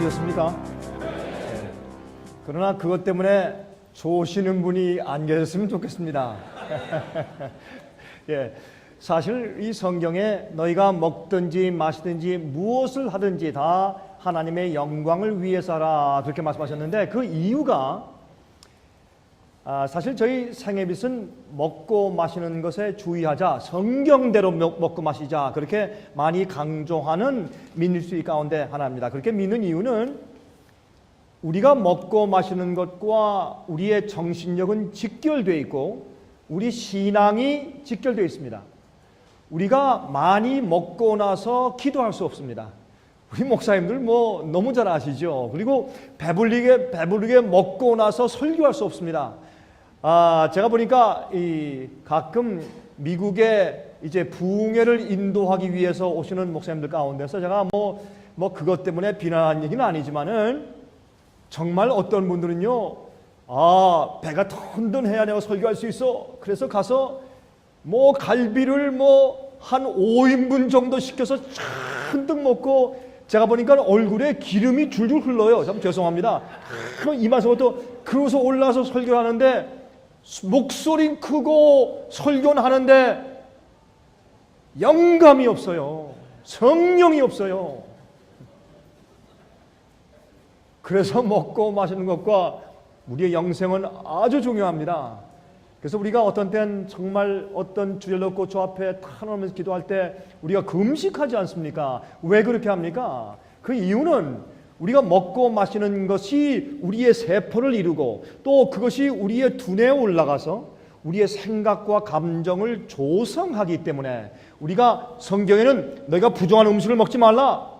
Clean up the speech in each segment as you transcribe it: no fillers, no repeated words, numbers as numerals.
있으셨습니까? 그러나 그것 때문에 조시는 분이 안 계셨으면 좋겠습니다. 예, 사실 이 성경에 너희가 먹든지 마시든지 무엇을 하든지 다 하나님의 영광을 위해서 하라 그렇게 말씀하셨는데, 그 이유가 사실 저희 생애빛은 먹고 마시는 것에 주의하자, 성경대로 먹고 마시자, 그렇게 많이 강조하는 민주주의 가운데 하나입니다. 그렇게 믿는 이유는 우리가 먹고 마시는 것과 우리의 정신력은 직결되어 있고 우리 신앙이 직결되어 있습니다. 우리가 많이 먹고 나서 기도할 수 없습니다. 우리 목사님들 너무 잘 아시죠? 그리고 배불리게 먹고 나서 설교할 수 없습니다. 제가 보니까 가끔 미국에 이제 부흥회를 인도하기 위해서 오시는 목사님들 가운데서 제가 그것 때문에 비난하는 얘기는 아니지만은 정말 어떤 분들은요, 배가 튼튼해야 내가 설교할 수 있어. 그래서 가서 갈비를 한 5인분 정도 시켜서 잔뜩 먹고, 제가 보니까 얼굴에 기름이 줄줄 흘러요. 참 죄송합니다. 이마서부터 그러고서 올라서 설교를 하는데, 목소리 크고 설교는 하는데 영감이 없어요. 성령이 없어요. 그래서 먹고 마시는 것과 우리의 영생은 아주 중요합니다. 그래서 우리가 어떤 때는 정말 어떤 주제를 놓고 저 앞에 타놓으면서 기도할 때 우리가 금식하지 않습니까? 왜 그렇게 합니까? 그 이유는 우리가 먹고 마시는 것이 우리의 세포를 이루고 또 그것이 우리의 두뇌에 올라가서 우리의 생각과 감정을 조성하기 때문에, 우리가 성경에는 너희가 부정한 음식을 먹지 말라,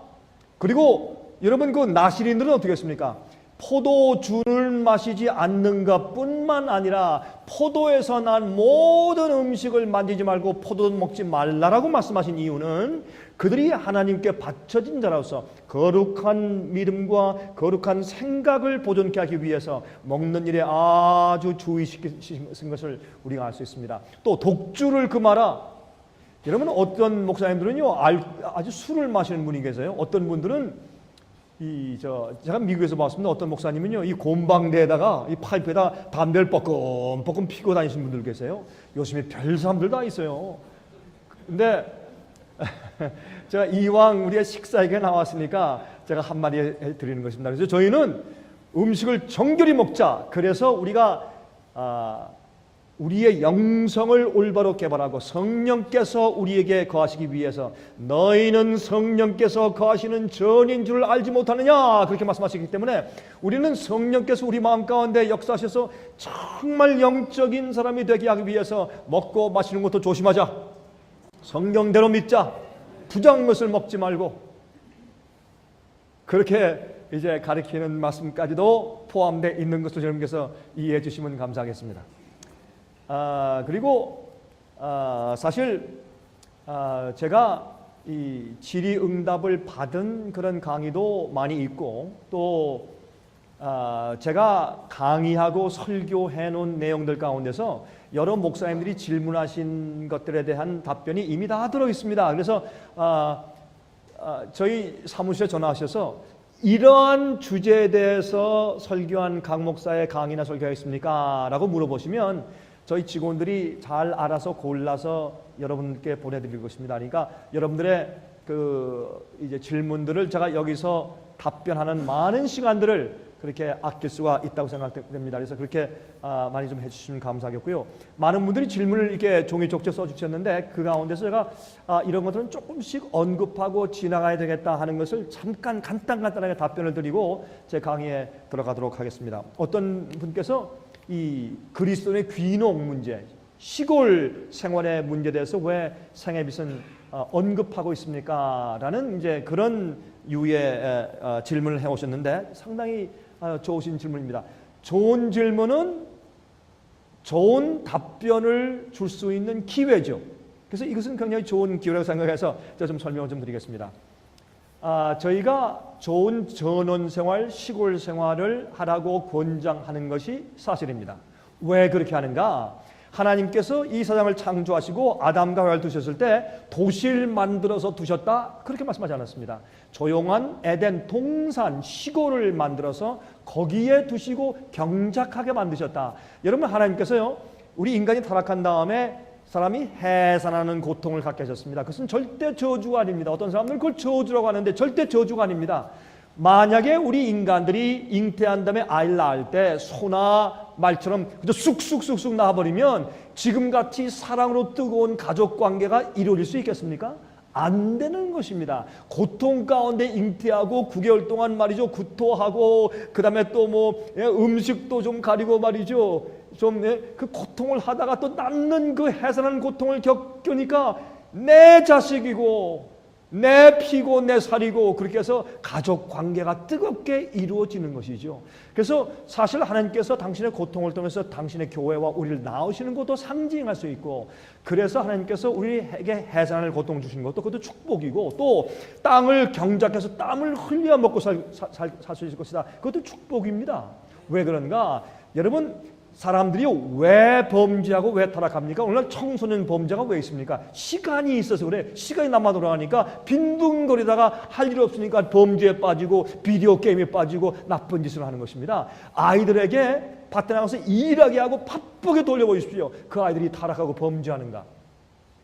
그리고 여러분 그 나시린들은 어떻게 했습니까? 포도주를 마시지 않는 것뿐만 아니라 포도에서 난 모든 음식을 만지지 말고 포도도 먹지 말라라고 말씀하신 이유는 그들이 하나님께 바쳐진 자로서 거룩한 믿음과 거룩한 생각을 보존케 하기 위해서 먹는 일에 아주 주의시킨 것을 우리가 알 수 있습니다. 또 독주를 금하라. 여러분, 어떤 목사님들은요 아주 술을 마시는 분이 계세요. 어떤 분들은 제가 미국에서 봤습니다. 어떤 목사님은요, 이 곰방대에다가 이 파이프에다 담배를 뻐끔뻐끔 피고 다니시는 분들 계세요. 요즘에 별 사람들 다 있어요. 근데 제가 이왕 우리의 식사에게 나왔으니까 제가 한마디 해드리는 것입니다. 그래서 저희는 음식을 정결히 먹자. 그래서 우리가 우리의 영성을 올바로 개발하고 성령께서 우리에게 거하시기 위해서 너희는 성령께서 거하시는 전인 줄 알지 못하느냐, 그렇게 말씀하시기 때문에 우리는 성령께서 우리 마음 가운데 역사하셔서 정말 영적인 사람이 되게 하기 위해서 먹고 마시는 것도 조심하자. 성경대로 믿자. 부정한 것을 먹지 말고, 그렇게 이제 가르치는 말씀까지도 포함되어 있는 것을 여러분께서 이해해 주시면 감사하겠습니다. 그리고 사실 제가 이 질의응답을 받은 그런 강의도 많이 있고, 또 제가 강의하고 설교해 놓은 내용들 가운데서 여러 목사님들이 질문하신 것들에 대한 답변이 이미 다 들어 있습니다. 그래서 저희 사무실에 전화하셔서 이러한 주제에 대해서 설교한 강 목사의 강의나 설교가 있습니까? 라고 물어보시면 저희 직원들이 잘 알아서 골라서 여러분께 보내드릴 것입니다. 그러니까 여러분들의 이제 질문들을 제가 여기서 답변하는 많은 시간들을 그렇게 아낄 수가 있다고 생각됩니다. 그래서 그렇게 많이 좀 해주시면 감사하겠고요. 많은 분들이 질문을 이렇게 종이 쪽지에 써주셨는데 그 가운데서 제가 이런 것들은 조금씩 언급하고 지나가야 되겠다 하는 것을 잠깐 간단하게 답변을 드리고 제 강의에 들어가도록 하겠습니다. 어떤 분께서 이 그리스도의 귀농 문제, 시골 생활의 문제에 대해서 왜 생애빛은 언급하고 있습니까? 라는 이제 그런 유의 질문을 해오셨는데 상당히 좋으신 질문입니다. 좋은 질문은 좋은 답변을 줄 수 있는 기회죠. 그래서 이것은 굉장히 좋은 기회라고 생각해서 제가 좀 설명을 좀 드리겠습니다. 저희가 좋은 전원 생활, 시골 생활을 하라고 권장하는 것이 사실입니다. 왜 그렇게 하는가? 하나님께서 이 세상을 창조하시고 아담과 하와를 두셨을 때 도시를 만들어서 두셨다, 그렇게 말씀하지 않았습니다. 조용한 에덴 동산 시골을 만들어서 거기에 두시고 경작하게 만드셨다. 여러분, 하나님께서요, 우리 인간이 타락한 다음에 사람이 해산하는 고통을 갖게 하셨습니다. 그것은 절대 저주가 아닙니다. 어떤 사람들은 그걸 저주라고 하는데 절대 저주가 아닙니다. 만약에 우리 인간들이 잉태한 다음에 아이를 낳을 때 소나 말처럼 그저 쑥쑥쑥쑥 낳아버리면 지금같이 사랑으로 뜨거운 가족관계가 이루어질 수 있겠습니까? 안 되는 것입니다. 고통 가운데 잉태하고 9개월 동안 말이죠, 구토하고 그 다음에 또 뭐 음식도 좀 가리고 말이죠, 좀 그 고통을 하다가 또 낳는 그 해산하는 고통을 겪으니까 내 자식이고 내 피고 내 살이고, 그렇게 해서 가족 관계가 뜨겁게 이루어지는 것이죠. 그래서 사실 하나님께서 당신의 고통을 통해서 당신의 교회와 우리를 낳으시는 것도 상징할 수 있고, 그래서 하나님께서 우리에게 해산을 고통 주시는 것도 그것도 축복이고, 또 땅을 경작해서 땀을 흘려 먹고 살 수 있을 것이다, 그것도 축복입니다. 왜 그런가? 여러분, 사람들이 왜 범죄하고 왜 타락합니까? 오늘날 청소년 범죄가 왜 있습니까? 시간이 있어서 그래. 시간이 남아 돌아가니까 빈둥거리다가 할 일 없으니까 범죄에 빠지고 비디오 게임에 빠지고 나쁜 짓을 하는 것입니다. 아이들에게 밭에 나가서 일하게 하고 바쁘게 돌려보십시오. 그 아이들이 타락하고 범죄하는가?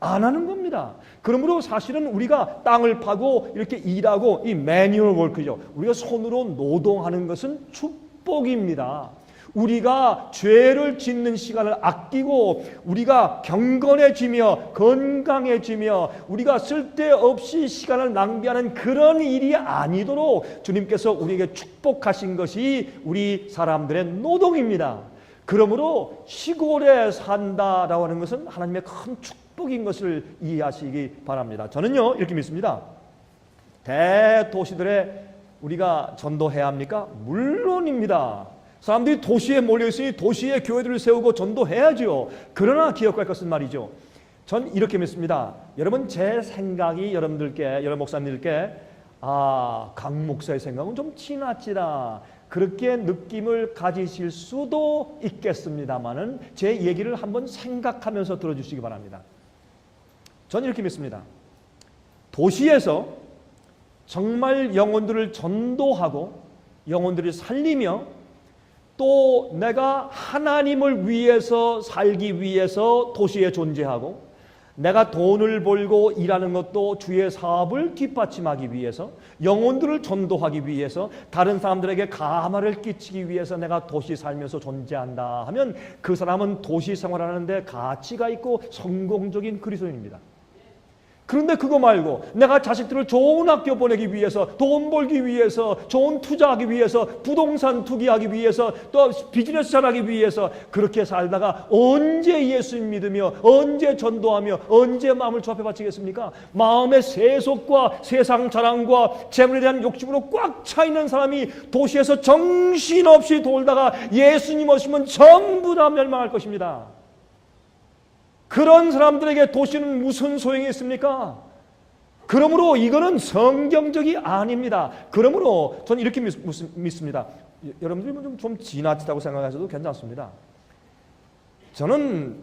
안 하는 겁니다. 그러므로 사실은 우리가 땅을 파고 이렇게 일하고, 이 매뉴얼 워크죠, 우리가 손으로 노동하는 것은 축복입니다. 우리가 죄를 짓는 시간을 아끼고 우리가 경건해지며 건강해지며 우리가 쓸데없이 시간을 낭비하는 그런 일이 아니도록 주님께서 우리에게 축복하신 것이 우리 사람들의 노동입니다. 그러므로 시골에 산다라고 하는 것은 하나님의 큰 축복인 것을 이해하시기 바랍니다. 저는요, 이렇게 믿습니다. 대도시들에 우리가 전도해야 합니까? 물론입니다. 사람들이 도시에 몰려있으니 도시에 교회들을 세우고 전도해야죠. 그러나 기억할 것은 말이죠, 전 이렇게 믿습니다. 여러분, 제 생각이 여러분들께, 여러분 목사님들께 강 목사의 생각은 좀 지나치다, 그렇게 느낌을 가지실 수도 있겠습니다만은 제 얘기를 한번 생각하면서 들어주시기 바랍니다. 전 이렇게 믿습니다. 도시에서 정말 영혼들을 전도하고 영혼들을 살리며 또 내가 하나님을 위해서 살기 위해서 도시에 존재하고, 내가 돈을 벌고 일하는 것도 주의 사업을 뒷받침하기 위해서, 영혼들을 전도하기 위해서, 다른 사람들에게 가마를 끼치기 위해서 내가 도시 살면서 존재한다 하면 그 사람은 도시 생활하는데 가치가 있고 성공적인 그리스도인입니다. 그런데 그거 말고 내가 자식들을 좋은 학교 보내기 위해서, 돈 벌기 위해서, 좋은 투자하기 위해서, 부동산 투기하기 위해서, 또 비즈니스 잘하기 위해서 그렇게 살다가 언제 예수님 믿으며 언제 전도하며 언제 마음을 주 앞에 바치겠습니까? 마음의 세속과 세상 자랑과 재물에 대한 욕심으로 꽉 차 있는 사람이 도시에서 정신없이 돌다가 예수님 오시면 전부 다 멸망할 것입니다. 그런 사람들에게 도시는 무슨 소용이 있습니까? 그러므로 이거는 성경적이 아닙니다. 그러므로 저는 이렇게 믿습니다. 여러분들이 좀 지나치다고 생각하셔도 괜찮습니다. 저는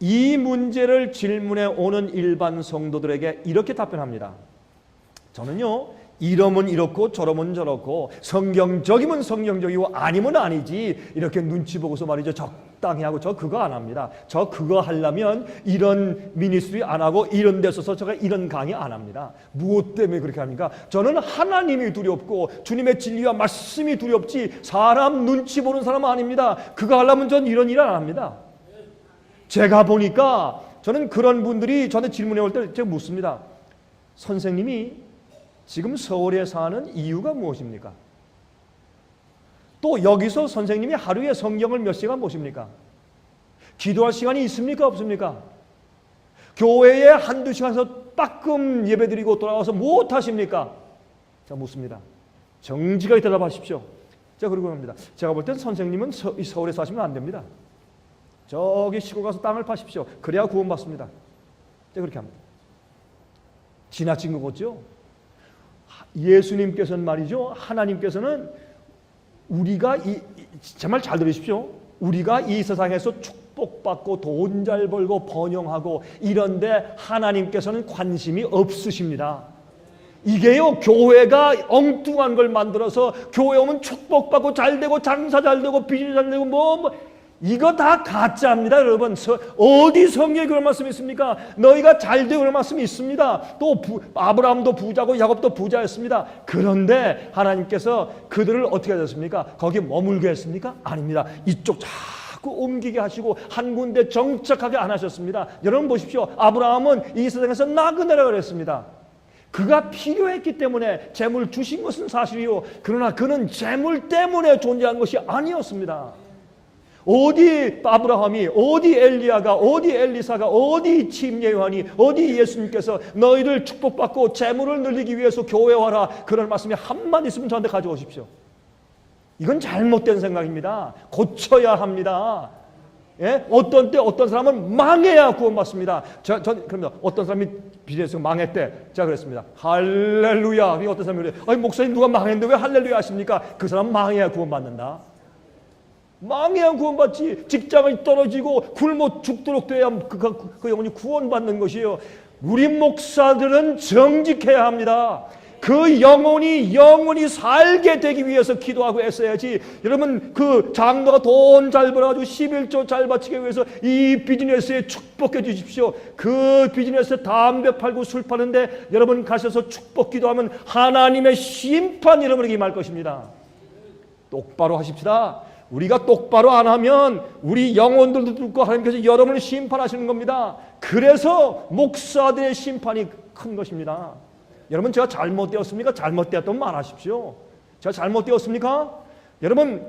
이 문제를 질문해 오는 일반 성도들에게 이렇게 답변합니다. 저는요, 이러면 이렇고 저러면 저렇고 성경적이면 성경적이고 아니면 아니지 이렇게 눈치 보고서 말이죠, 적당히 하고 저 그거 안 합니다. 저 그거 하려면 이런 미니스트리 안 하고 이런 데 서서 제가 이런 강의 안 합니다. 무엇 때문에 그렇게 합니까? 저는 하나님이 두렵고 주님의 진리와 말씀이 두렵지 사람 눈치 보는 사람은 아닙니다. 그거 하려면 전 이런 일 안 합니다. 제가 보니까 저는 그런 분들이 저한테 질문해 올 때 제가 묻습니다. 선생님이 지금 서울에 사는 이유가 무엇입니까? 또 여기서 선생님이 하루에 성경을 몇 시간 보십니까? 기도할 시간이 있습니까? 없습니까? 교회에 한두 시간에서 빠끔 예배드리고 돌아와서 무엇 하십니까? 제가 묻습니다. 정직하게 대답하십시오. 제가 그러고 합니다. 제가 볼 땐 선생님은 서울에 사시면 안 됩니다. 저기 시골 가서 땅을 파십시오. 그래야 구원받습니다. 제가 그렇게 합니다. 지나친 거 같죠? 예수님께서는 말이죠, 하나님께서는 우리가 정말 잘 들으십시오. 우리가 이 세상에서 축복받고 돈 잘 벌고 번영하고 이런데 하나님께서는 관심이 없으십니다. 이게요, 교회가 엉뚱한 걸 만들어서 교회 오면 축복받고 잘 되고 장사 잘 되고 비즈니스 잘 되고 이거 다 가짜입니다, 여러분. 어디 성경에 그런 말씀이 있습니까? 너희가 잘 되고 그런 말씀이 있습니다. 또 아브라함도 부자고 야곱도 부자였습니다. 그런데 하나님께서 그들을 어떻게 하셨습니까? 거기 머물게 했습니까? 아닙니다. 이쪽 자꾸 옮기게 하시고 한 군데 정착하게 안 하셨습니다. 여러분 보십시오. 아브라함은 이 세상에서 나그네라 그랬습니다. 그가 필요했기 때문에 재물 주신 것은 사실이요. 그러나 그는 재물 때문에 존재한 것이 아니었습니다. 어디 아브라함이, 어디 엘리야가, 어디 엘리사가, 어디 침례 요한이, 어디 예수님께서 너희를 축복받고 재물을 늘리기 위해서 교회 와라, 그런 말씀이 한만 있으면 저한테 가져오십시오. 이건 잘못된 생각입니다. 고쳐야 합니다. 예? 어떤 때 어떤 사람은 망해야 구원받습니다. 그러면 어떤 사람이 비즈니스가 망했대. 제가 그랬습니다. 할렐루야. 어떤 사람이 그래. 아니 목사님 누가 망했는데 왜 할렐루야 하십니까? 그 사람 망해야 구원받는다. 망해야 구원받지. 직장이 떨어지고 굶어 죽도록 돼야 그 영혼이 구원받는 것이에요. 우리 목사들은 정직해야 합니다. 그 영혼이 살게 되기 위해서 기도하고 애써야지. 여러분 그 장로가 돈 잘 벌어가지고 11조 잘 바치기 위해서 이 비즈니스에 축복해 주십시오. 그 비즈니스에 담배 팔고 술 파는데 여러분 가셔서 축복 기도하면 하나님의 심판 여러분에게 임할 것입니다. 똑바로 하십시다. 우리가 똑바로 안 하면 우리 영혼들도 듣고 하나님께서 여러분을 심판하시는 겁니다. 그래서 목사들의 심판이 큰 것입니다. 여러분 제가 잘못되었습니까? 잘못되었다면 말하십시오. 제가 잘못되었습니까? 여러분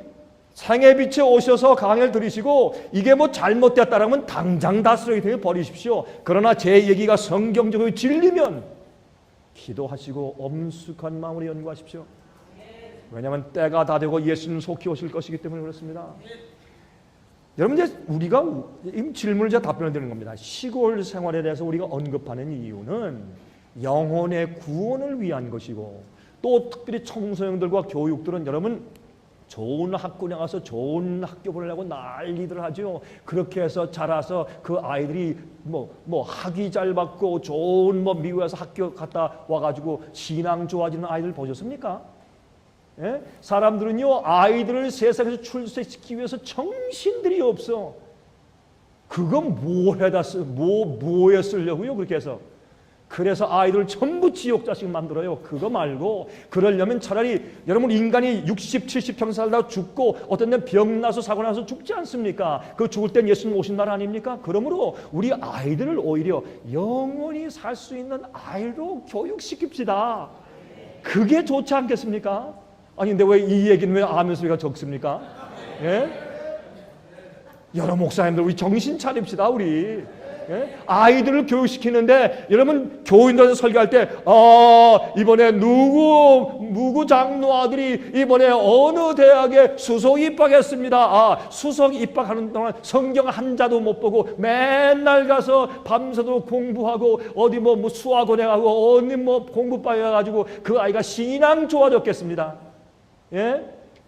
생애빛에 오셔서 강의를 들으시고 이게 뭐 잘못되었다라면 당장 다 쓰레기통에 버리십시오. 그러나 제 얘기가 성경적으로 진리면 기도하시고 엄숙한 마음으로 연구하십시오. 왜냐하면 때가 다 되고 예수님 속히 오실 것이기 때문에 그렇습니다. 여러분 이제 우리가 이 질문을 제가 답변을 드리는 겁니다. 시골 생활에 대해서 우리가 언급하는 이유는 영혼의 구원을 위한 것이고 또 특별히 청소년들과 교육들은 여러분 좋은 학군에 가서 좋은 학교 보내려고 난리들 하죠. 그렇게 해서 자라서 그 아이들이 뭐 학위 잘 받고 좋은 미국에서 학교 갔다 와가지고 신앙 좋아지는 아이들 보셨습니까? 예? 사람들은요 아이들을 세상에서 출세시키기 위해서 정신들이 없어. 그거 뭐에 쓰려고요? 그렇게 해서. 그래서 아이들을 전부 지옥 자식 만들어요. 그거 말고 그러려면 차라리 여러분 인간이 60, 70평 살다 죽고 어떤 데는 병나서 사고 나서 죽지 않습니까? 그 죽을 땐 예수님 오신 날 아닙니까? 그러므로 우리 아이들을 오히려 영원히 살 수 있는 아이로 교육시킵시다. 그게 좋지 않겠습니까? 아니 근데 왜 이 얘기는 왜 아멘 소리가 적습니까? 예? 여러 목사님들 우리 정신 차립시다 우리. 예? 아이들을 교육시키는데 여러분 교인들한테 설교할 때 이번에 누구 장로 아들이 이번에 어느 대학에 수석 입학했습니다. 수석 입학하는 동안 성경 한 자도 못 보고 맨날 가서 밤새도 공부하고 어디 뭐 수학원에 가고 어디 공부방에 가가지고 그 아이가 신앙 좋아졌겠습니다. 예?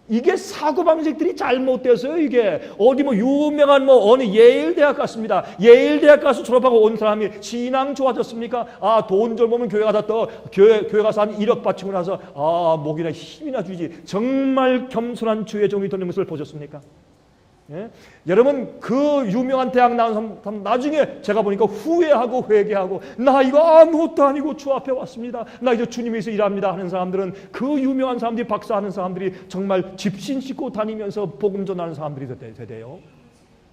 이게 사고방식들이 잘못돼서요. 이게 어디 유명한 어느 예일대학 갔습니다. 예일대학 가서 졸업하고 온 사람이 신앙 좋아졌습니까? 돈 좀 보면 교회 가다 또 교회 가서 한 1억 바치고 나서 목이나 힘이나 주지. 정말 겸손한 주의 종이 되는 것을 보셨습니까? 예? 여러분 그 유명한 대학 나온 사람 나중에 제가 보니까 후회하고 회개하고 나 이거 아무것도 아니고 주 앞에 왔습니다. 나 이제 주님 위해서 일합니다 하는 사람들은 그 유명한 사람들이 박사하는 사람들이 정말 집신 싣고 다니면서 복음 전하는 사람들이 되대요.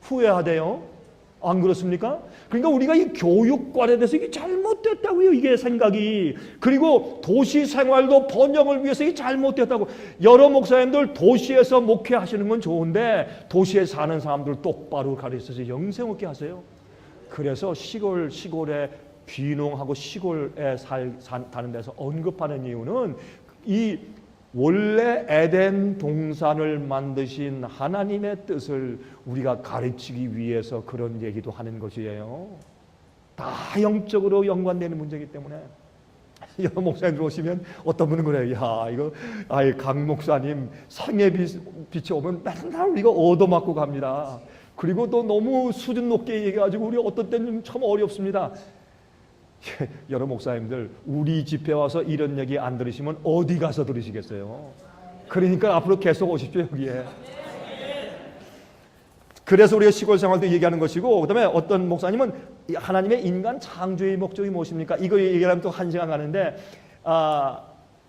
후회하대요. 안 그렇습니까? 그러니까 우리가 이 교육관에 대해서 이게 잘못됐다고요. 이게 생각이. 그리고 도시 생활도 번영을 위해서 이게 잘못됐다고. 여러 목사님들 도시에서 목회하시는 건 좋은데 도시에 사는 사람들 똑바로 가르쳐서 영생 얻게 하세요. 그래서 시골에 귀농하고 시골에 사는 데서 언급하는 이유는 이 원래 에덴 동산을 만드신 하나님의 뜻을 우리가 가르치기 위해서 그런 얘기도 하는 것이에요. 다 영적으로 연관되는 문제이기 때문에. 여러 목사님들 오시면 어떤 분은 그래요. 야 이거 강 목사님 생애빛이 오면 맨날 우리가 얻어맞고 갑니다. 그리고 또 너무 수준 높게 얘기해가지고 우리 어떤 때는 참 어렵습니다. 여러 목사님들 우리 집회 와서 이런 얘기 안 들으시면 어디 가서 들으시겠어요? 그러니까 앞으로 계속 오십시오 여기에. 그래서 우리가 시골 생활도 얘기하는 것이고, 그다음에 어떤 목사님은 하나님의 인간 창조의 목적이 무엇입니까? 이거 얘기하면 또 1시간 가는데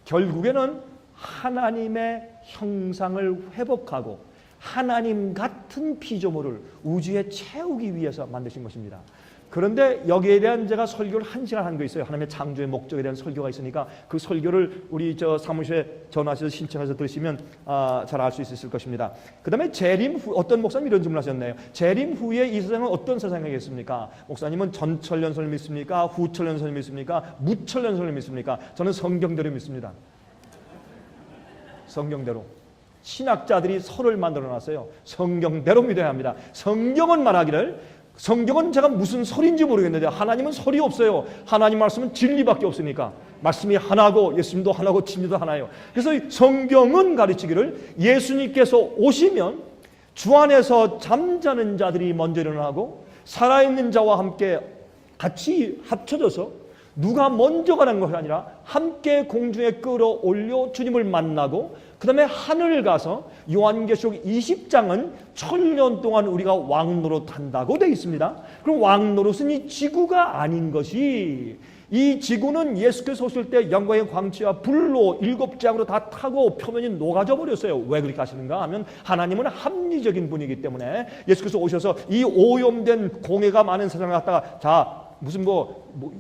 결국에는 하나님의 형상을 회복하고 하나님 같은 피조물을 우주에 채우기 위해서 만드신 것입니다. 그런데 여기에 대한 제가 설교를 1시간 한 거 있어요. 하나님의 창조의 목적에 대한 설교가 있으니까 그 설교를 우리 사무실에 전화하셔서 신청해서 들으시면 잘 알 수 있을 것입니다. 그 다음에 재림 후, 어떤 목사님 이런 질문을 하셨네요. 재림 후에 이 세상은 어떤 세상이겠습니까? 목사님은 전천년설을 믿습니까? 후천년설을 믿습니까? 무천년설을 믿습니까? 저는 성경대로 믿습니다. 성경대로. 신학자들이 설을 만들어놨어요. 성경대로 믿어야 합니다. 성경은 말하기를, 성경은 제가 무슨 설인지 모르겠는데 하나님은 설이 없어요. 하나님 말씀은 진리밖에 없으니까. 말씀이 하나고 예수님도 하나고 진리도 하나예요. 그래서 성경은 가르치기를 예수님께서 오시면 주 안에서 잠자는 자들이 먼저 일어나고 살아있는 자와 함께 같이 합쳐져서 누가 먼저 가는 것이 아니라 함께 공중에 끌어올려 주님을 만나고 그 다음에 하늘을 가서 요한계시록 20장은 1000년 동안 우리가 왕노릇 한다고 되어 있습니다. 그럼 왕노릇은 이 지구가 아닌 것이, 이 지구는 예수께서 오실 때 영광의 광채와 불로 7재앙으로 다 타고 표면이 녹아져 버렸어요. 왜 그렇게 하시는가 하면 하나님은 합리적인 분이기 때문에 예수께서 오셔서 이 오염된 공해가 많은 세상을 갖다가 자 무슨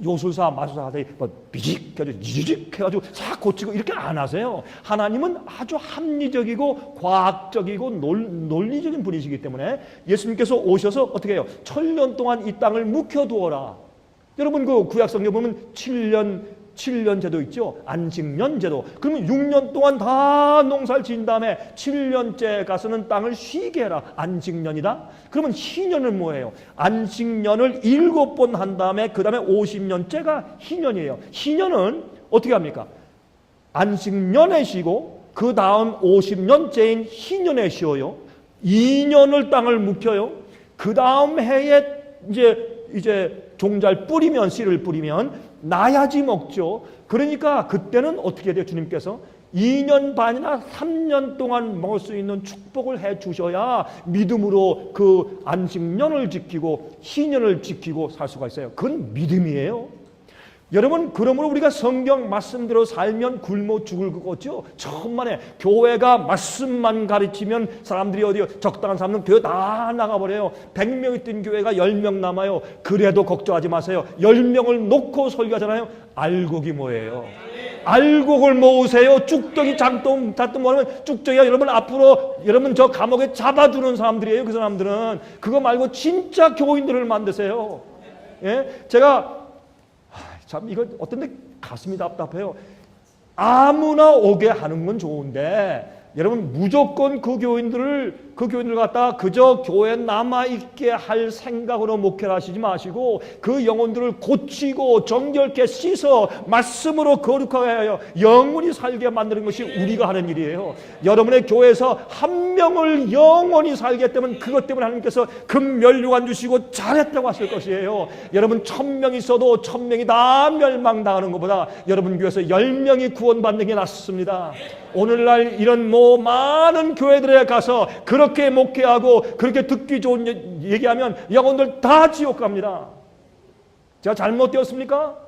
요술사 마술사 하더니 비직 해가지고 지직 해가지고 싹 고치고 이렇게 안 하세요. 하나님은 아주 합리적이고 과학적이고 논리적인 분이시기 때문에 예수님께서 오셔서 어떻게 해요? 1000년 동안 이 땅을 묵혀두어라. 여러분 그 구약성경 보면 7년 제도 있죠. 안식년 제도. 그러면 6년 동안 다 농사를 지은 다음에 7년째 가서는 땅을 쉬게 해라. 안식년이다. 그러면 희년은 뭐예요? 안식년을 7번 한 다음에 그 다음에 50년째가 희년이에요. 희년은 어떻게 합니까? 안식년에 쉬고 그 다음 50년째인 희년에 쉬어요. 2년을 땅을 묵혀요. 그 다음 해에 이제 종잘 뿌리면, 씨를 뿌리면 나야지 먹죠. 그러니까 그때는 어떻게 돼요? 주님께서 2년 반이나 3년 동안 먹을 수 있는 축복을 해 주셔야 믿음으로 그 안식년을 지키고 희년을 지키고 살 수가 있어요. 그건 믿음이에요. 여러분, 그러므로 우리가 성경 말씀대로 살면 굶어 죽을 것 같죠? 천만에 교회가 말씀만 가르치면 사람들이 어디요? 적당한 사람은 교회 다 나가버려요. 100명 있던 교회가 10명 남아요. 그래도 걱정하지 마세요. 10명을 놓고 설교하잖아요. 알곡이 뭐예요? 알곡을 모으세요. 쭉덩이 장동 모으면 쭉덩이가 여러분 앞으로 여러분 저 감옥에 잡아주는 사람들이에요. 그 사람들은. 그거 말고 진짜 교인들을 만드세요. 예? 제가 참 이거 어떤데 가슴이 답답해요. 아무나 오게 하는 건 좋은데 여러분 무조건 그 교인들을 갖다가 그저 교회에 남아있게 할 생각으로 목회를 하시지 마시고 그 영혼들을 고치고 정결케 씻어 말씀으로 거룩하게 하여 영원히 살게 만드는 것이 우리가 하는 일이에요. 여러분의 교회에서 한 명을 영원히 살게 되면 그것 때문에 하나님께서 금면류관 주시고 잘했다고 하실 것이에요. 여러분 1000명 있어도 1000명이 다 멸망당하는 것보다 여러분 교회에서 10명이 구원받는 게 낫습니다. 오늘날 이런 많은 교회들에 가서 그렇게 목회하고 그렇게 듣기 좋은 얘기하면 영혼들 다 지옥 갑니다. 제가 잘못되었습니까?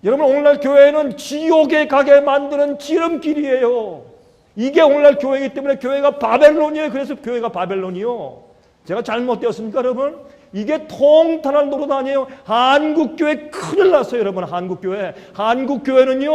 여러분 오늘날 교회는 지옥에 가게 만드는 지름길이에요. 이게 오늘날 교회이기 때문에 교회가 바벨론이에요. 그래서 교회가 바벨론이요. 제가 잘못되었습니까 여러분? 이게 통탄할 노릇 아니에요. 한국교회 큰일 났어요 여러분. 한국교회는요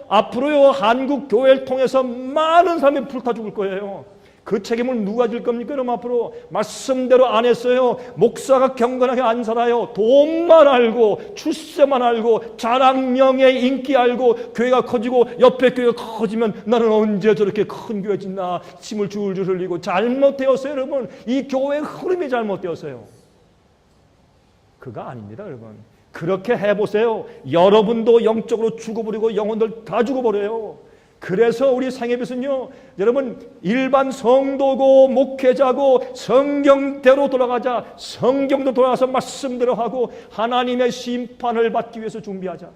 앞으로요 한국교회를 통해서 많은 사람이 불타 죽을 거예요. 그 책임을 누가 질 겁니까? 여러분 앞으로 말씀대로 안 했어요. 목사가 경건하게 안 살아요. 돈만 알고 출세만 알고 자랑 명예 인기 알고 교회가 커지고 옆에 교회가 커지면 나는 언제 저렇게 큰 교회 짓나 침을 줄줄 흘리고 잘못되었어요 여러분. 이 교회의 흐름이 잘못되었어요. 그거 아닙니다 여러분. 그렇게 해보세요. 여러분도 영적으로 죽어버리고 영혼들 다 죽어버려요. 그래서 우리 생애빛은요, 여러분 일반 성도고 목회자고 성경대로 돌아가자. 성경도 돌아가서 말씀대로 하고 하나님의 심판을 받기 위해서 준비하자.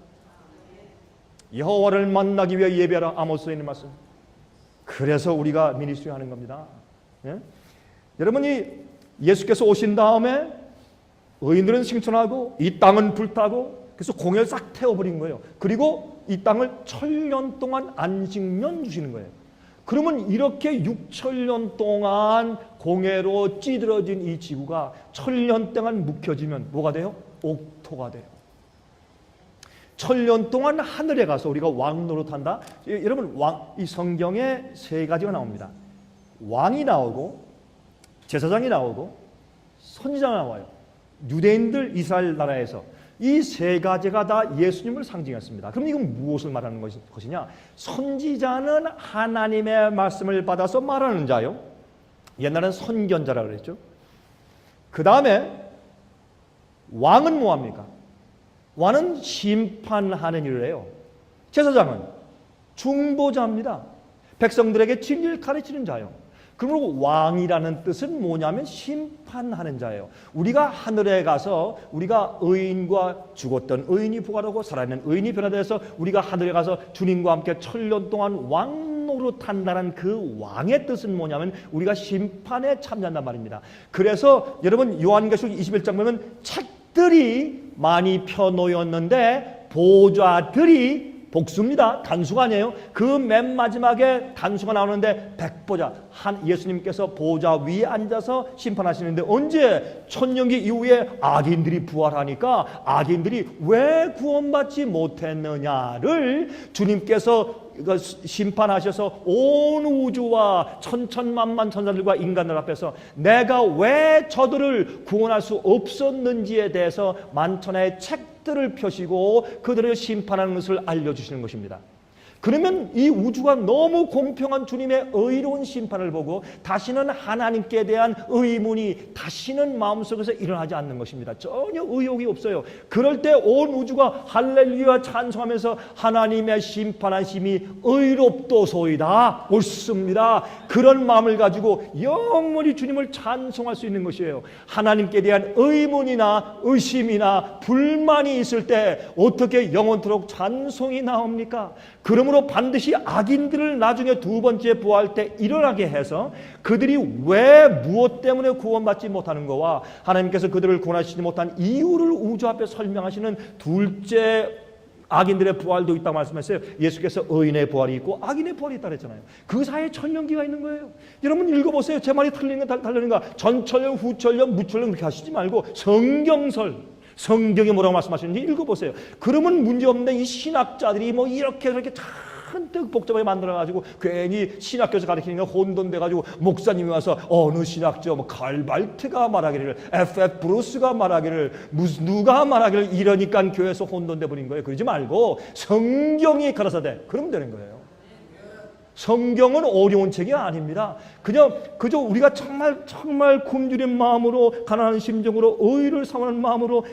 여호와를 만나기 위해 예배하라. 아모스에 있는 말씀. 그래서 우리가 미니스트리 하는 겁니다. 예? 여러분이 예수께서 오신 다음에 의인들은 승천하고 이 땅은 불타고 그래서 공회를 싹 태워버린 거예요. 그리고 이 땅을 1000년 동안 안식년 주시는 거예요. 그러면 이렇게 6000년 동안 공회로 찌들어진 이 지구가 1000년 동안 묵혀지면 뭐가 돼요? 옥토가 돼요. 1000년 동안 하늘에 가서 우리가 왕 노릇한다. 여러분 이 성경에 세 가지가 나옵니다. 왕이 나오고 제사장이 나오고 선지자가 나와요. 유대인들 이스라엘 나라에서 이 세 가지가 다 예수님을 상징했습니다. 그럼 이건 무엇을 말하는 것이냐? 선지자는 하나님의 말씀을 받아서 말하는 자요. 옛날엔 선견자라고 그랬죠. 그 다음에 왕은 뭐합니까? 왕은 심판하는 일을 해요. 제사장은 중보자입니다. 백성들에게 진리를 가르치는 자요. 그러므로 왕이라는 뜻은 뭐냐면 심판하는 자예요. 우리가 하늘에 가서 우리가 의인과 죽었던 의인이 부활하고 살아있는 의인이 변화돼서 우리가 하늘에 가서 주님과 함께 1000년 동안 왕 노릇한다는 그 왕의 뜻은 뭐냐면 우리가 심판에 참여한단 말입니다. 그래서 여러분 요한계시록 21장 보면 책들이 많이 펴놓였는데 보좌들이 복수입니다. 단수가 아니에요. 그 맨 마지막에 단수가 나오는데 백보자, 예수님께서 보좌 위에 앉아서 심판하시는데 언제? 천년기 이후에 악인들이 부활하니까 악인들이 왜 구원받지 못했느냐를 주님께서 심판하셔서 온 우주와 천천만만 천사들과 인간들 앞에서 내가 왜 저들을 구원할 수 없었는지에 대해서 만천하의 책들을 펴시고 그들을 심판하는 것을 알려주시는 것입니다. 그러면 이 우주가 너무 공평한 주님의 의로운 심판을 보고 다시는 하나님께 대한 의문이 다시는 마음속에서 일어나지 않는 것입니다. 전혀 의혹이 없어요. 그럴 때 온 우주가 할렐루야 찬송하면서 하나님의 심판하심이 의롭도소이다, 옳습니다. 그런 마음을 가지고 영원히 주님을 찬송할 수 있는 것이에요. 하나님께 대한 의문이나 의심이나 불만이 있을 때 어떻게 영원토록 찬송이 나옵니까? 그러므로 반드시 악인들을 나중에 두 번째 부활 때 일어나게 해서 그들이 왜 무엇 때문에 구원받지 못하는 거와 하나님께서 그들을 구원하시지 못한 이유를 우주 앞에 설명하시는 둘째 악인들의 부활도 있다고 말씀했어요. 예수께서 의인의 부활이 있고 악인의 부활이 있다고 했잖아요. 그 사이에 천년기가 있는 거예요. 여러분 읽어보세요. 제 말이 틀리는가 달리는가. 전천년, 후천년, 무천년 그렇게 하시지 말고 성경에 뭐라고 말씀하시는지 읽어보세요. 그러면 문제없는데 이 신학자들이 뭐 이렇게 저렇게 잔뜩 복잡하게 만들어가지고 괜히 신학교에서 가르치는 거 혼돈돼가지고 목사님이 와서 어느 신학자 뭐 칼발트가 말하기를 F.F. 브루스가 말하기를 무슨 누가 말하기를 이러니까 교회에서 혼돈돼 버린 거예요. 그러지 말고 성경이 가라사대 그러면 되는 거예요. 성경은 어려운 책이 아닙니다. 그저 우리가 정말 굶주린 마음으로 가난한 심정으로 의를 삼하는 마음으로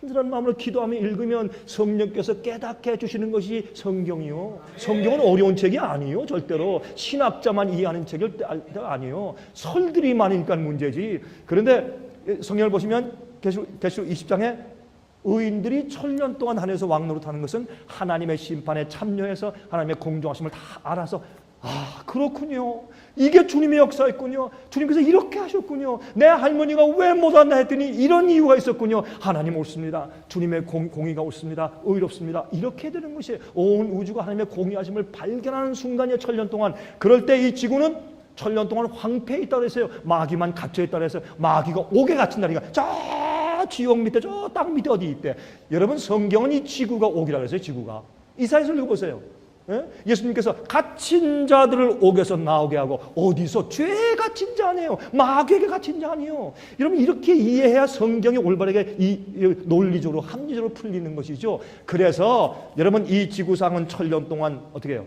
간절한 마음으로 기도하며 읽으면 성령께서 깨닫게 해주시는 것이 성경이요. 성경은 어려운 책이 아니에요. 절대로 신학자만 이해하는 책이 아니에요. 설들이 많으니까 문제지. 그런데 성경을 보시면 계시록 20장에 의인들이 1000년 동안 하늘에서 왕노릇하는 것은 하나님의 심판에 참여해서 하나님의 공정하심을 다 알아서 그렇군요. 이게 주님의 역사였군요. 주님께서 이렇게 하셨군요. 내 할머니가 왜 못 왔나 했더니 이런 이유가 있었군요. 하나님 옳습니다. 주님의 공의가 옳습니다. 의롭습니다. 이렇게 되는 것이에요. 온 우주가 하나님의 공의하심을 발견하는 순간이에요. 1000년 동안. 그럴 때 이 지구는 1000년 동안 황폐해 있다고 했어요. 마귀만 갇혀 있다고 했어요. 마귀가 옥에 갇힌다니까. 저 지옥 밑에 저 땅 밑에 어디 있대. 여러분 성경은 이 지구가 옥이라고 했어요. 지구가. 이사야서 읽어보세요. 예? 예수님께서 갇힌 자들을 옥에서 나오게 하고 어디서? 죄에 갇힌 자 아니에요. 마귀에게 갇힌 자 아니에요. 여러분 이렇게 이해해야 성경이 올바르게 논리적으로 합리적으로 풀리는 것이죠. 그래서 여러분 이 지구상은 1000년 동안 어떻게 해요?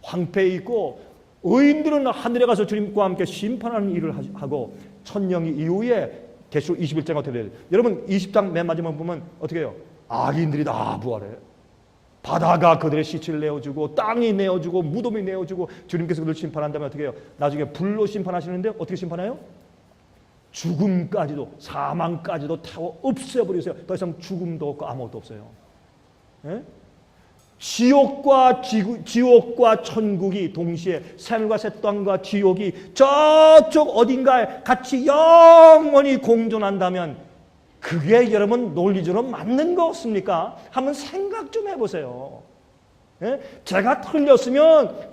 황폐해 있고 의인들은 하늘에 가서 주님과 함께 심판하는 일을 하고 천년기 이후에 계시록 21장 어떻게 돼요? 여러분 20장 맨 마지막 보면 어떻게 해요? 악인들이 다 부활해요. 바다가 그들의 시체를 내어주고 땅이 내어주고 무덤이 내어주고 주님께서 그들을 심판한다면 어떻게 해요? 나중에 불로 심판하시는데 어떻게 심판해요? 죽음까지도 사망까지도 태워 없애버리세요. 더 이상 죽음도 없고 아무것도 없어요. 예? 지옥과 천국이 동시에 샘과 새 땅과 지옥이 저쪽 어딘가에 같이 영원히 공존한다면 그게 여러분 논리적으로 맞는 거 없습니까? 한번 생각 좀 해보세요. 예? 제가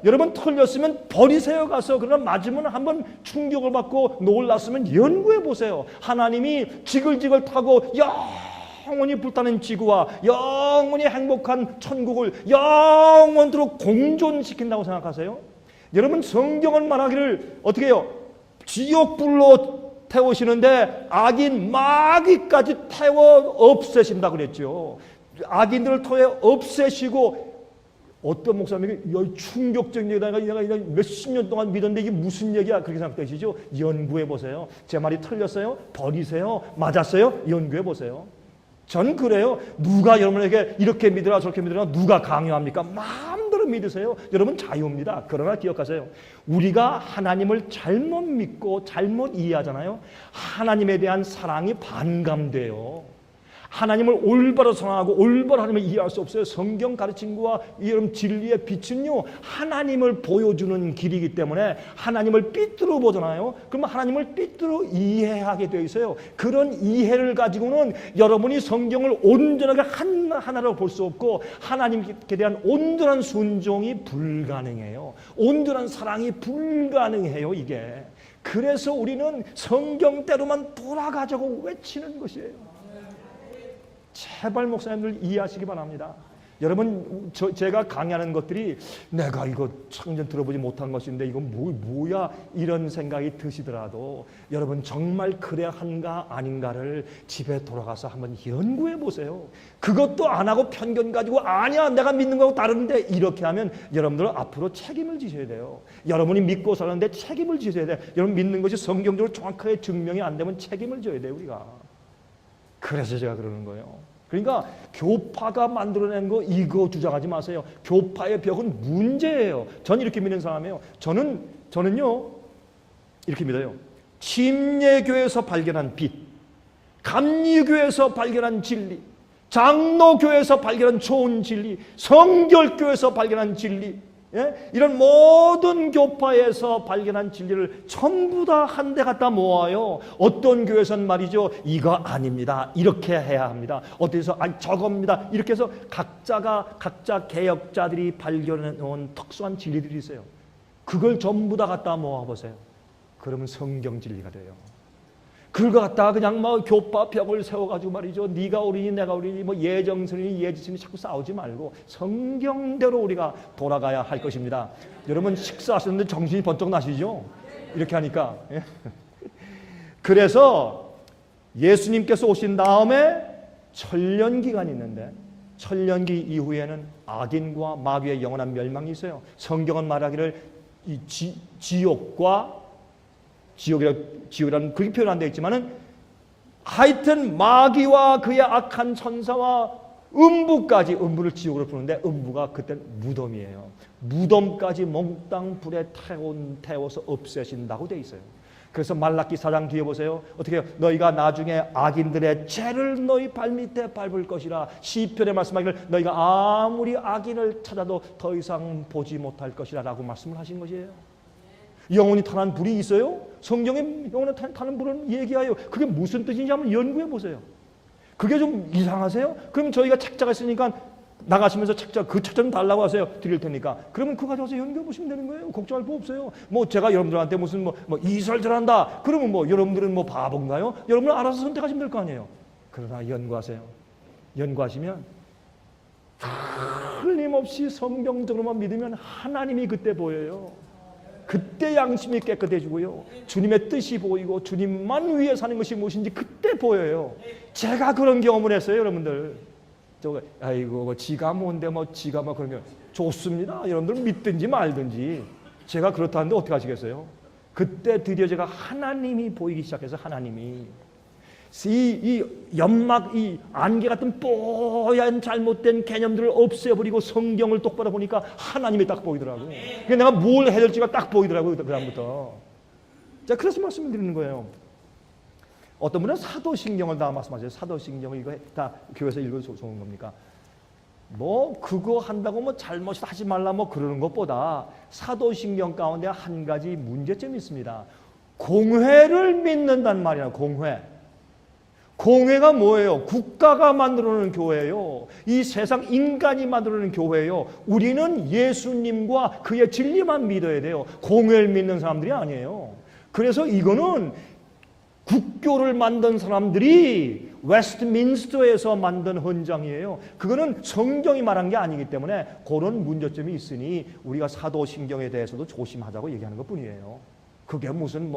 여러분 틀렸으면 버리세요 가서. 그러나 맞으면 한번 충격을 받고 놀랐으면 연구해 보세요. 하나님이 지글지글 타고 영원히 불타는 지구와 영원히 행복한 천국을 영원토록 공존시킨다고 생각하세요? 여러분 성경은 말하기를 어떻게 해요? 지옥불로 태우시는데 악인 마귀까지 태워 없애신다 그랬죠. 악인들을 통해 없애시고 어떤 목사님이 충격적인 얘기다. 내가 몇십 년 동안 믿었는데 이게 무슨 얘기야? 그렇게 생각되시죠? 연구해 보세요. 제 말이 틀렸어요? 버리세요? 맞았어요? 연구해 보세요. 전 그래요. 누가 여러분에게 이렇게 믿으라 저렇게 믿으라 누가 강요합니까? 마음대로 믿으세요. 여러분 자유입니다. 그러나 기억하세요. 우리가 하나님을 잘못 믿고 잘못 이해하잖아요. 하나님에 대한 사랑이 반감돼요. 하나님을 올바로 사랑하고 올바로 하나님을 이해할 수 없어요. 성경 가르침과 이런 진리의 빛은요 하나님을 보여주는 길이기 때문에 하나님을 삐뚤어 보잖아요. 그러면 하나님을 삐뚤어 이해하게 되어 있어요. 그런 이해를 가지고는 여러분이 성경을 온전하게 하나로 볼 수 없고 하나님께 대한 온전한 순종이 불가능해요. 온전한 사랑이 불가능해요. 이게 그래서 우리는 성경대로만 돌아가자고 외치는 것이에요. 제발 목사님들 이해하시기 바랍니다. 여러분 제가 강의하는 것들이 내가 이거 청전 들어보지 못한 것인데 이건 뭐야 이런 생각이 드시더라도 여러분 정말 그래야 한가 아닌가를 집에 돌아가서 한번 연구해 보세요. 그것도 안 하고 편견 가지고 아니야 내가 믿는 거하고 다른데 이렇게 하면 여러분들은 앞으로 책임을 지셔야 돼요. 여러분이 믿고 사는데 책임을 지셔야 돼요. 여러분 믿는 것이 성경적으로 정확하게 증명이 안 되면 책임을 져야 돼요. 우리가. 그래서 제가 그러는 거예요. 그러니까 교파가 만들어낸 거 이거 주장하지 마세요. 교파의 벽은 문제예요. 전 이렇게 믿는 사람이에요. 저는요 이렇게 믿어요. 침례교에서 발견한 빛, 감리교에서 발견한 진리, 장로교에서 발견한 좋은 진리, 성결교에서 발견한 진리, 예? 이런 모든 교파에서 발견한 진리를 전부 다 한 대 갖다 모아요. 어떤 교회에서는 말이죠 이거 아닙니다 이렇게 해야 합니다. 어디서 아니 저겁니다 이렇게 해서 각자 개혁자들이 발견해 놓은 특수한 진리들이 있어요. 그걸 전부 다 갖다 모아보세요. 그러면 성경 진리가 돼요. 그걸 갖다가 그냥 뭐 교파 벽을 세워가지고 말이죠 네가 옳으니 내가 옳으니 뭐 예정선이니 예지선이 자꾸 싸우지 말고 성경대로 우리가 돌아가야 할 것입니다. 여러분 식사하셨는데 정신이 번쩍 나시죠? 이렇게 하니까. 그래서 예수님께서 오신 다음에 천년기간이 있는데 천년기 이후에는 악인과 마귀의 영원한 멸망이 있어요. 성경은 말하기를 이 지옥이라는 그렇게 표현 안 되어 있지만은 하여튼 마귀와 그의 악한 천사와 음부를 지옥으로 부르는데 음부가 그때 무덤이에요. 무덤까지 몽땅 불에 태워서 없애신다고 되어 있어요. 그래서 말라기 4장 뒤에 보세요. 어떻게 해요? 너희가 나중에 악인들의 죄를 너희 발밑에 밟을 것이라. 시편에 말씀하기를 너희가 아무리 악인을 찾아도 더 이상 보지 못할 것이라 라고 말씀을 하신 것이에요. 영원히 타는 불이 있어요? 성경에 영원히 타는 불은 얘기하여 그게 무슨 뜻인지 한번 연구해 보세요. 그게 좀 이상하세요? 그럼 저희가 책자가 있으니까 나가시면서 그 책자 좀 달라고 하세요. 드릴 테니까. 그러면 그거 가져와서 연구해 보시면 되는 거예요. 걱정할 거 없어요. 뭐 제가 여러분들한테 무슨 뭐 이설절한다. 그러면 뭐 여러분들은 뭐 바본가요? 여러분은 알아서 선택하시면 될 거 아니에요. 그러나 연구하세요. 연구하시면 틀림없이 성경적으로만 믿으면 하나님이 그때 보여요. 그때 양심이 깨끗해지고요. 주님의 뜻이 보이고 주님만 위해 사는 것이 무엇인지 그때 보여요. 제가 그런 경험을 했어요, 여러분들. 아이고, 지가 뭔데, 지가 그러면 좋습니다. 여러분들 믿든지 말든지. 제가 그렇다는데 어떻게 하시겠어요? 그때 드디어 제가 하나님이 보이기 시작해서 하나님이. 이 연막, 이 안개 같은 뽀얀 잘못된 개념들을 없애버리고 성경을 똑바로 보니까 하나님이 딱 보이더라고요. 그러니까 내가 뭘 해야 될지가 딱 보이더라고요. 그 다음부터. 자, 그래서 말씀을 드리는 거예요. 어떤 분은 사도신경을 다 말씀하세요. 사도신경을 이거 다 교회에서 읽어서 좋은 겁니까? 뭐 그거 한다고 뭐 잘못이 하지 말라 뭐 그러는 것보다 사도신경 가운데 한 가지 문제점이 있습니다. 공회를 믿는단 말이야. 공회가 뭐예요? 국가가 만들어놓은 교회예요. 이 세상 인간이 만들어놓은 교회예요. 우리는 예수님과 그의 진리만 믿어야 돼요. 공회를 믿는 사람들이 아니에요. 그래서 이거는 국교를 만든 사람들이 웨스트민스터에서 만든 헌장이에요. 그거는 성경이 말한 게 아니기 때문에 그런 문제점이 있으니 우리가 사도신경에 대해서도 조심하자고 얘기하는 것뿐이에요. 그게 무슨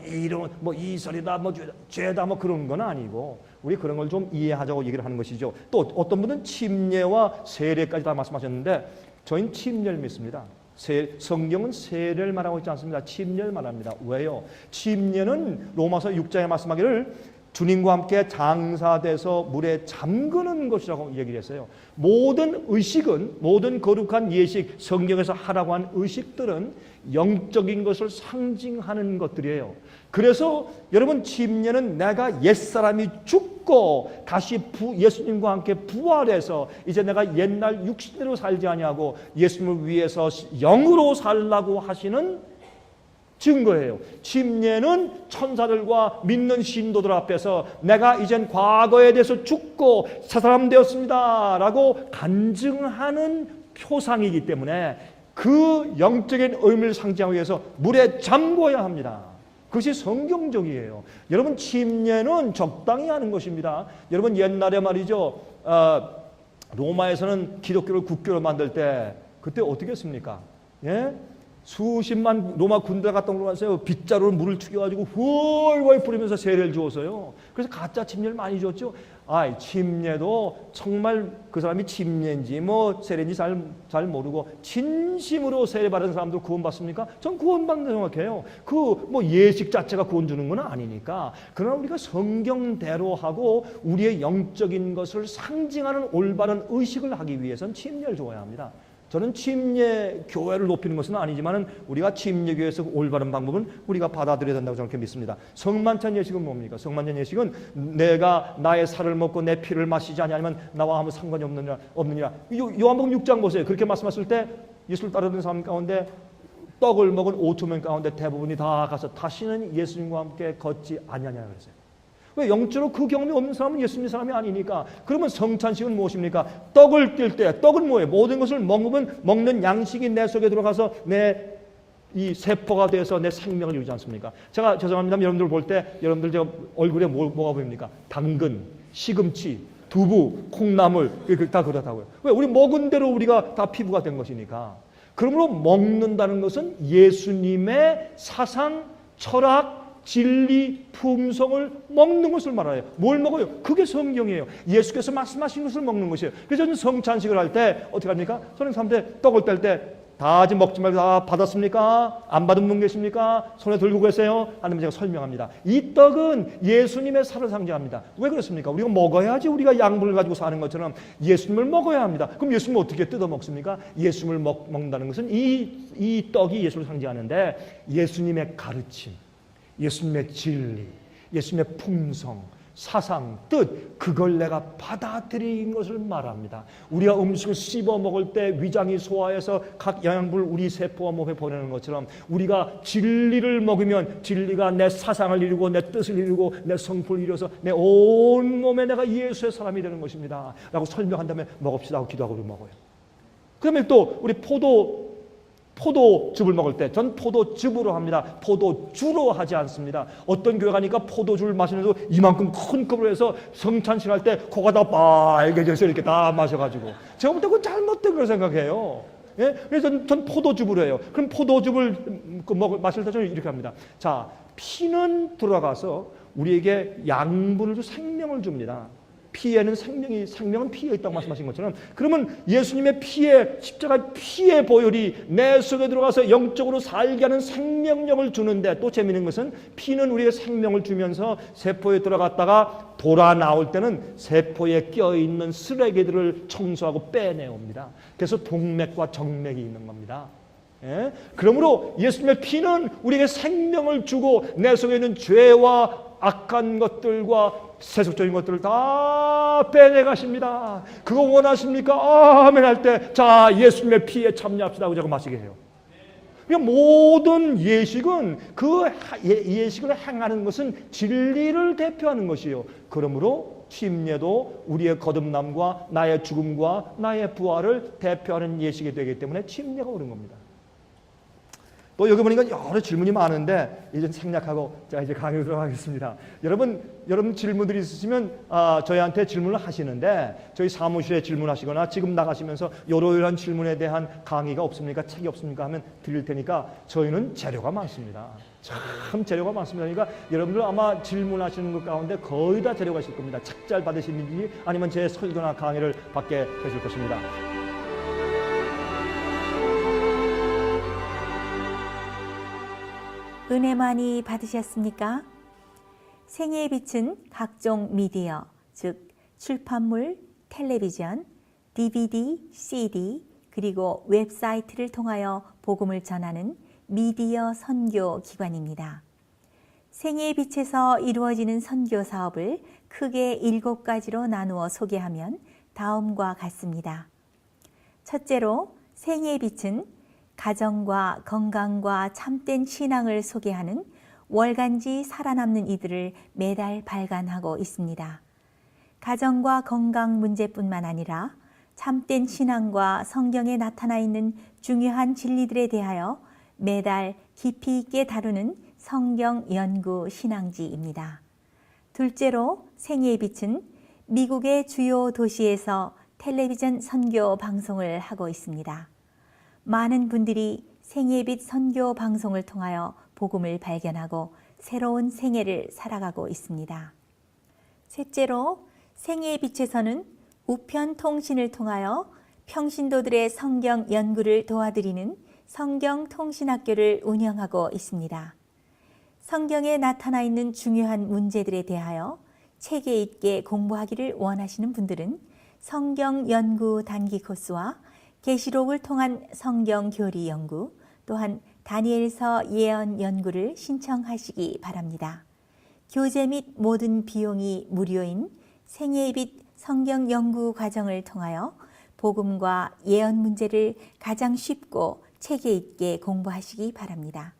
이런 이설이다 죄다 그런 건 아니고 우리 그런 걸 좀 이해하자고 얘기를 하는 것이죠. 또 어떤 분은 침례와 세례까지 다 말씀하셨는데 저희는 침례를 믿습니다. 성경은 세례를 말하고 있지 않습니다. 침례를 말합니다. 왜요? 침례는 로마서 6장에 말씀하기를 주님과 함께 장사돼서 물에 잠그는 것이라고 얘기를 했어요. 모든 의식은, 모든 거룩한 예식, 성경에서 하라고 한 의식들은 영적인 것을 상징하는 것들이에요. 그래서 여러분 침례는 내가 옛사람이 죽고 다시 예수님과 함께 부활해서 이제 내가 옛날 육신으로 살지 아니하고 예수님을 위해서 영으로 살라고 하시는 증거예요. 침례는 천사들과 믿는 신도들 앞에서 내가 이젠 과거에 대해서 죽고 새 사람 되었습니다 라고 간증하는 표상이기 때문에 그 영적인 의미를 상징하기 위해서 물에 잠궈야 합니다. 그것이 성경적이에요. 여러분 침례는 적당히 하는 것입니다. 여러분 옛날에 말이죠. 로마에서는 기독교를 국교로 만들 때 그때 어떻게 했습니까? 예? 수십만 로마 군대 갔다 온 거라서요. 빗자루로 물을 튀겨가지고 훨훨 뿌리면서 세례를 주었어요. 그래서 가짜 침례를 많이 줬죠. 침례도 정말 그 사람이 침례인지 세례인지 잘 모르고 진심으로 세례 받은 사람들 구원받습니까? 전 구원받는 생각해요. 예식 자체가 구원 주는 건 아니니까. 그러나 우리가 성경대로 하고 우리의 영적인 것을 상징하는 올바른 의식을 하기 위해서는 침례를 줘야 합니다. 저는 침례 교회를 높이는 것은 아니지만 우리가 침례 교회에서 올바른 방법은 우리가 받아들여야 된다고 저는 믿습니다. 성만찬 예식은 뭡니까? 성만찬 예식은 내가 나의 살을 먹고 내 피를 마시지 아니하면 나와 아무 상관이 없느니라. 요한복음 6장 보세요. 그렇게 말씀하실 때 예수를 따르는 사람 가운데 떡을 먹은 5,000명 가운데 대부분이 다 가서 다시는 예수님과 함께 걷지 아니하냐 그랬어요. 왜? 영적으로 그 경험이 없는 사람은 예수님 사람이 아니니까. 그러면 성찬식은 무엇입니까? 떡을 뗄 때 떡은 뭐예요? 모든 것을 먹는 양식이 내 속에 들어가서 내 이 세포가 돼서 내 생명을 이루지 않습니까? 제가 죄송합니다. 여러분들 볼 때 여러분들 저 얼굴에 뭐가 보입니까? 당근, 시금치, 두부, 콩나물 다 그렇다고요. 왜? 우리 먹은 대로 우리가 다 피부가 된 것이니까. 그러므로 먹는다는 것은 예수님의 사상, 철학, 진리, 품성을 먹는 것을 말해요. 뭘 먹어요? 그게 성경이에요. 예수께서 말씀하신 것을 먹는 것이에요. 그래서 저는 성찬식을 할 때 어떻게 합니까? 저는 사람들 떡을 뗄 때 다 아직 먹지 말고 다 받았습니까? 안 받은 분 계십니까? 손에 들고 계세요? 아니면 제가 설명합니다. 이 떡은 예수님의 살을 상징합니다. 왜 그렇습니까? 우리가 먹어야지 우리가 양분을 가지고 사는 것처럼 예수님을 먹어야 합니다. 그럼 예수님을 어떻게 뜯어 먹습니까? 예수님을 먹는다는 것은 이 떡이 예수를 상징하는데 예수님의 가르침, 예수님의 진리, 예수님의 품성, 사상, 뜻 그걸 내가 받아들인 것을 말합니다. 우리가 음식을 씹어 먹을 때 위장이 소화해서 각 영양분을 우리 세포와 몸에 보내는 것처럼 우리가 진리를 먹으면 진리가 내 사상을 이루고 내 뜻을 이루고 내 성품을 이루어서 내 온 몸에 내가 예수의 사람이 되는 것입니다 라고 설명한 다음에 먹읍시다 하고 기도하고 먹어요. 그러면 또 우리 포도즙을 먹을 때 전 포도즙으로 합니다. 포도주로 하지 않습니다. 어떤 교회 가니까 포도주를 마시면서 이만큼 큰 컵을 해서 성찬식 할 때 코가 다 빨개져서 이렇게 다 마셔가지고 제가 볼 때 그건 잘못된 걸 생각해요. 예? 그래서 전 포도즙으로 해요. 그럼 포도즙을 마실 때 저는 이렇게 합니다. 자, 피는 들어가서 우리에게 양분을 주 생명을 줍니다. 피에는 생명은 피에 있다고 말씀하신 것처럼, 그러면 예수님의 피에, 십자가 피의 보혈이 내 속에 들어가서 영적으로 살게 하는 생명력을 주는데, 또 재미있는 것은 피는 우리에게 생명을 주면서 세포에 들어갔다가 돌아 나올 때는 세포에 껴있는 쓰레기들을 청소하고 빼내옵니다. 그래서 동맥과 정맥이 있는 겁니다. 예? 그러므로 예수님의 피는 우리에게 생명을 주고 내 속에 있는 죄와 악한 것들과 세속적인 것들을 다 빼내가십니다. 그거 원하십니까? 아멘 할 때, 자, 예수님의 피에 참여합시다 하고 자꾸 마시게 해요. 그러니까 모든 예식은, 그 예식을 행하는 것은 진리를 대표하는 것이에요. 그러므로 침례도 우리의 거듭남과 나의 죽음과 나의 부활을 대표하는 예식이 되기 때문에 침례가 옳은 겁니다. 또 여기 보니까 여러 질문이 많은데 이제 생략하고 자 이제 강의로 들어가겠습니다. 여러분 질문들이 있으시면 저희한테 질문을 하시는데, 저희 사무실에 질문하시거나 지금 나가시면서 이러이러한 질문에 대한 강의가 없습니까? 책이 없습니까? 하면 드릴 테니까, 저희는 재료가 많습니다. 참 재료가 많습니다. 그러니까 여러분들 아마 질문하시는 것 가운데 거의 다 재료가 있을 겁니다. 책잘 받으시는지 아니면 제 설교나 강의를 받게 되실 것입니다. 은혜 많이 받으셨습니까? 생애의 빛은 각종 미디어, 즉 출판물, 텔레비전, DVD, CD, 그리고 웹사이트를 통하여 복음을 전하는 미디어 선교 기관입니다. 생애의 빛에서 이루어지는 선교 사업을 크게 7가지로 나누어 소개하면 다음과 같습니다. 첫째로, 생애의 빛은 가정과 건강과 참된 신앙을 소개하는 월간지 살아남는 이들을 매달 발간하고 있습니다. 가정과 건강 문제뿐만 아니라 참된 신앙과 성경에 나타나 있는 중요한 진리들에 대하여 매달 깊이 있게 다루는 성경 연구 신앙지입니다. 둘째로, 생애의 빛은 미국의 주요 도시에서 텔레비전 선교 방송을 하고 있습니다. 많은 분들이 생애의 빛 선교 방송을 통하여 복음을 발견하고 새로운 생애를 살아가고 있습니다. 셋째로, 생애의 빛에서는 우편 통신을 통하여 평신도들의 성경 연구를 도와드리는 성경 통신학교를 운영하고 있습니다. 성경에 나타나 있는 중요한 문제들에 대하여 체계 있게 공부하기를 원하시는 분들은 성경 연구 단기 코스와 계시록을 통한 성경 교리 연구, 또한 다니엘서 예언 연구를 신청하시기 바랍니다. 교재 및 모든 비용이 무료인 생애의 빛 성경 연구 과정을 통하여 복음과 예언 문제를 가장 쉽고 체계 있게 공부하시기 바랍니다.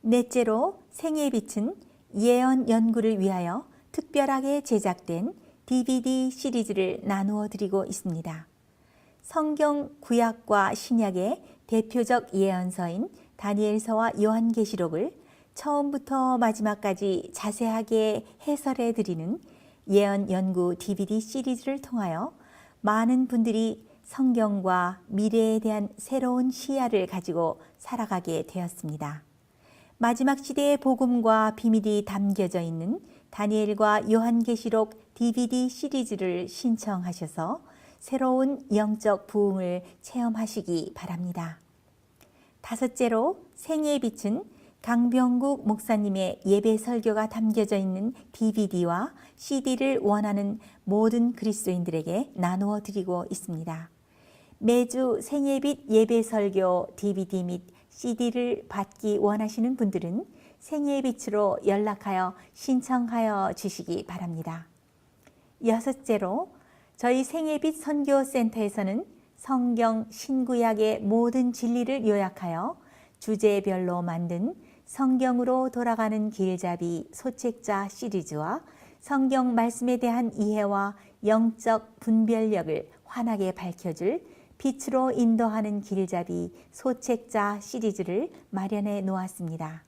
넷째로, 생애의 빛은 예언 연구를 위하여 특별하게 제작된 DVD 시리즈를 나누어 드리고 있습니다. 성경 구약과 신약의 대표적 예언서인 다니엘서와 요한계시록을 처음부터 마지막까지 자세하게 해설해 드리는 예언 연구 DVD 시리즈를 통하여 많은 분들이 성경과 미래에 대한 새로운 시야를 가지고 살아가게 되었습니다. 마지막 시대의 복음과 비밀이 담겨져 있는 다니엘과 요한계시록 DVD 시리즈를 신청하셔서 새로운 영적 부흥을 체험하시기 바랍니다. 다섯째로, 생애의 빛은 강병국 목사님의 예배 설교가 담겨져 있는 DVD와 CD를 원하는 모든 그리스도인들에게 나누어 드리고 있습니다. 매주 생애의 빛 예배 설교 DVD 및 CD를 받기 원하시는 분들은 생애의 빛으로 연락하여 신청하여 주시기 바랍니다. 여섯째로, 저희 생애의 빛 선교센터에서는 성경 신구약의 모든 진리를 요약하여 주제별로 만든 성경으로 돌아가는 길잡이 소책자 시리즈와 성경 말씀에 대한 이해와 영적 분별력을 환하게 밝혀줄 빛으로 인도하는 길잡이 소책자 시리즈를 마련해 놓았습니다.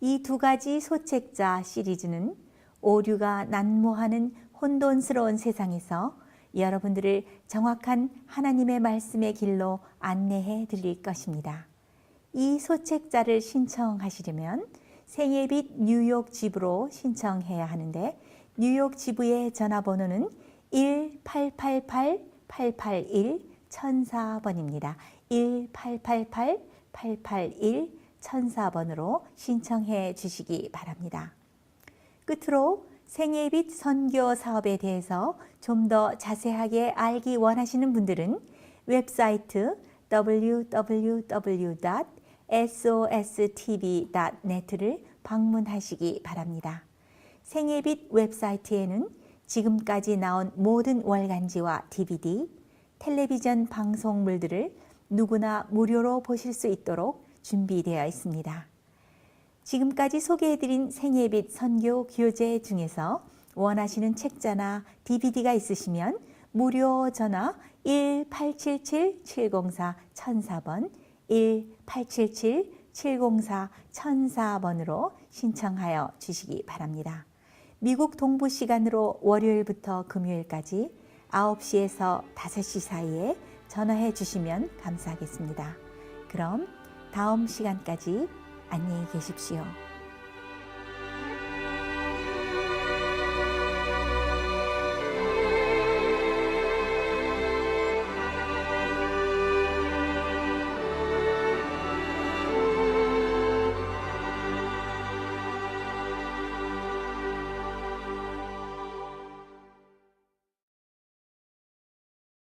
이 2가지 소책자 시리즈는 오류가 난무하는 혼돈스러운 세상에서 여러분들을 정확한 하나님의 말씀의 길로 안내해 드릴 것입니다. 이 소책자를 신청하시려면 생애의 빛 뉴욕 집으로 신청해야 하는데, 뉴욕 지부의 전화번호는 1-888-881-1004번입니다. 1-888-881-1004번으로 신청해 주시기 바랍니다. 끝으로 생애빛 선교 사업에 대해서 좀 더 자세하게 알기 원하시는 분들은 웹사이트 www.sostv.net를 방문하시기 바랍니다. 생애빛 웹사이트에는 지금까지 나온 모든 월간지와 DVD, 텔레비전 방송물들을 누구나 무료로 보실 수 있도록 준비되어 있습니다. 지금까지 소개해드린 생애빛 선교 교재 중에서 원하시는 책자나 DVD가 있으시면 무료 전화 1-877-704-1004번, 1-877-704-1004번으로 신청하여 주시기 바랍니다. 미국 동부 시간으로 월요일부터 금요일까지 9시에서 5시 사이에 전화해 주시면 감사하겠습니다. 그럼 다음 시간까지 안녕히 계십시오.